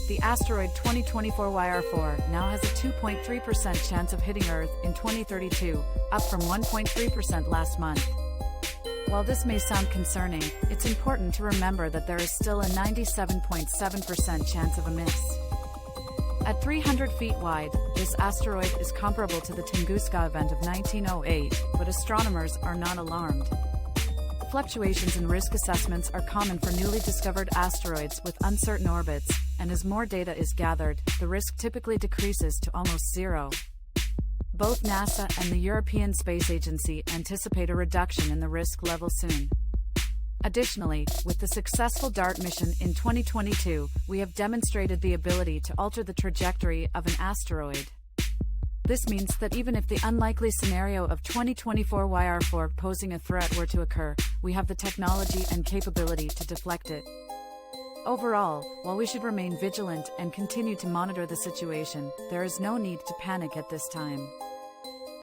the asteroid 2024 YR4 now has a 2.3% chance of hitting Earth in 2032, up from 1.3% last month. While this may sound concerning, it's important to remember that there is still a 97.7% chance of a miss. At 300 feet wide, this asteroid is comparable to the Tunguska event of 1908, but astronomers are not alarmed. Fluctuations in risk assessments are common for newly discovered asteroids with uncertain orbits, and as more data is gathered, the risk typically decreases to almost zero. Both NASA and the European Space Agency anticipate a reduction in the risk level soon. Additionally, with the successful DART mission in 2022, we have demonstrated the ability to alter the trajectory of an asteroid. This means that even if the unlikely scenario of 2024 YR4 posing a threat were to occur, we have the technology and capability to deflect it. Overall, while we should remain vigilant and continue to monitor the situation, there is no need to panic at this time.